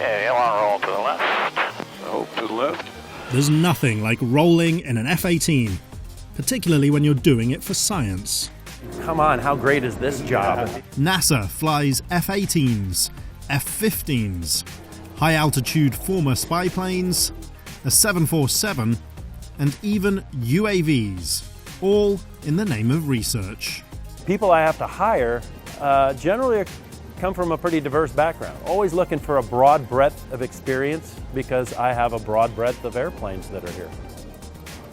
Okay, you want to roll to the left. So, to the left. There's nothing like rolling in an F-18, particularly when you're doing it for science. Come on, how great is this job? NASA flies F-18s, F-15s, high-altitude former spy planes, a 747, and even UAVs, all in the name of research. People I have to hire generally come from a pretty diverse background. Always looking for a broad breadth of experience because I have a broad breadth of airplanes that are here.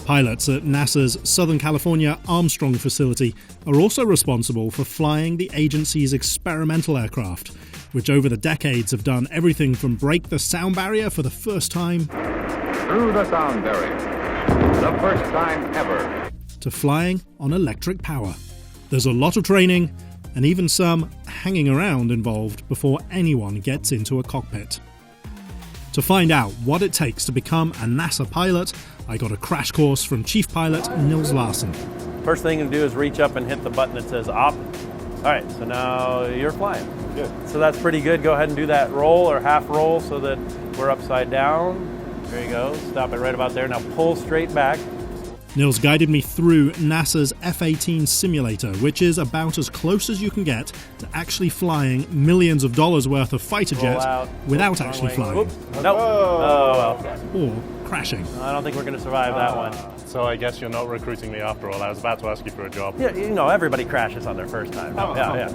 Pilots at NASA's Southern California Armstrong facility are also responsible for flying the agency's experimental aircraft, which over the decades have done everything from break the sound barrier for the first time Through the sound barrier, the first time ever, to flying on electric power. There's a lot of training and even some hanging around involved before anyone gets into a cockpit. To find out what it takes to become a NASA pilot, I got a crash course from Chief Pilot Nils Larsen. First thing to do is reach up and hit the button that says op. All right, so now you're flying. Good. So that's pretty good. Go ahead and do that roll or half roll so that we're upside down. There you go. Stop it right about there. Now pull straight back. Nils guided me through NASA's F-18 simulator, which is about as close as you can get to actually flying millions of dollars worth of fighter jets without actually flying. Whoops. Nope. Oh, well. Or crashing. I don't think we're going to survive that one. So I guess you're not recruiting me after all. I was about to ask you for a job. Yeah, you know, everybody crashes on their first time. Yeah.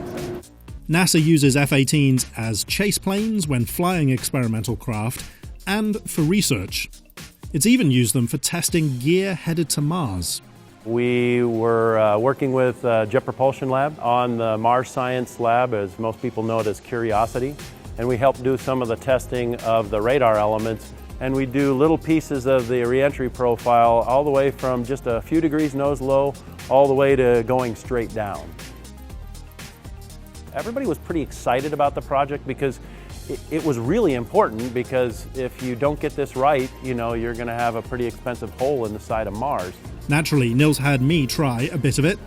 NASA uses F-18s as chase planes when flying experimental craft and for research. It's even used them for testing gear headed to Mars. We were working with Jet Propulsion Lab on the Mars Science Lab, as most people know it as Curiosity, and we helped do some of the testing of the radar elements, and we do little pieces of the reentry profile all the way from just a few degrees nose low all the way to going straight down. Everybody was pretty excited about the project because it was really important, because if you don't get this right, you know, you're going to have a pretty expensive hole in the side of Mars. Naturally, Nils had me try a bit of it.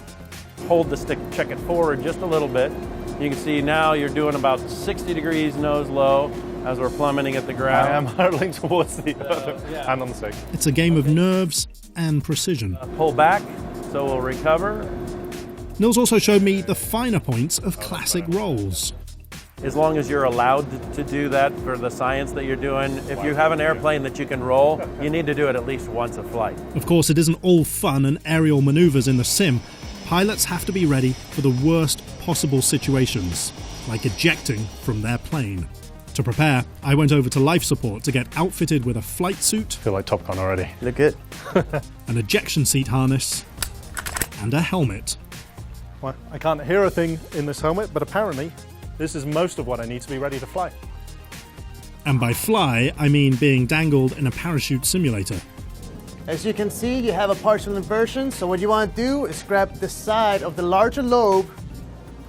Hold the stick, check it forward just a little bit. You can see now you're doing about 60 degrees nose low as we're plummeting at the ground. I am hurtling towards the other hand on the stick. It's a game of nerves and precision. Pull back, so we'll recover. Nils also showed me the finer points of classic rolls. As long as you're allowed to do that for the science that you're doing, if you have an airplane that you can roll, you need to do it at least once a flight. Of course, it isn't all fun and aerial maneuvers in the sim. Pilots have to be ready for the worst possible situations, like ejecting from their plane. To prepare, I went over to life support to get outfitted with a flight suit. I feel like Top Gun already. Look good. An ejection seat harness, and a helmet. Well, I can't hear a thing in this helmet, but apparently this is most of what I need to be ready to fly. And by fly, I mean being dangled in a parachute simulator. As you can see, you have a partial inversion, so what you want to do is grab the side of the larger lobe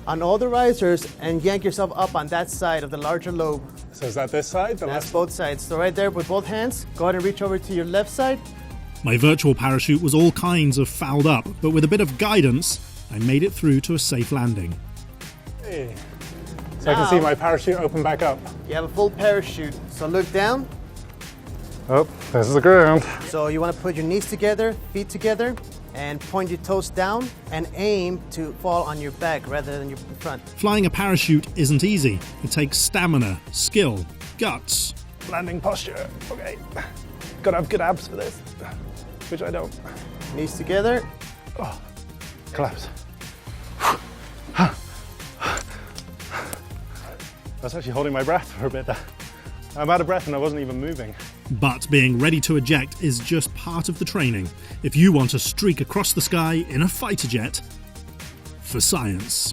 on all the risers and yank yourself up on that side of the larger lobe. So is that this side? That's both sides. So right there with both hands, go ahead and reach over to your left side. My virtual parachute was all kinds of fouled up, but with a bit of guidance, I made it through to a safe landing. Hey. So I can see my parachute open back up. You have a full parachute, so look down. Oh, this is the ground. So you want to put your knees together, feet together, and point your toes down and aim to fall on your back rather than your front. Flying a parachute isn't easy. It takes stamina, skill, guts. Landing posture. Okay. Gotta have good abs for this, which I don't. Knees together. Oh, collapse. I was actually holding my breath for a bit there. I'm out of breath and I wasn't even moving. But being ready to eject is just part of the training if you want to streak across the sky in a fighter jet for science.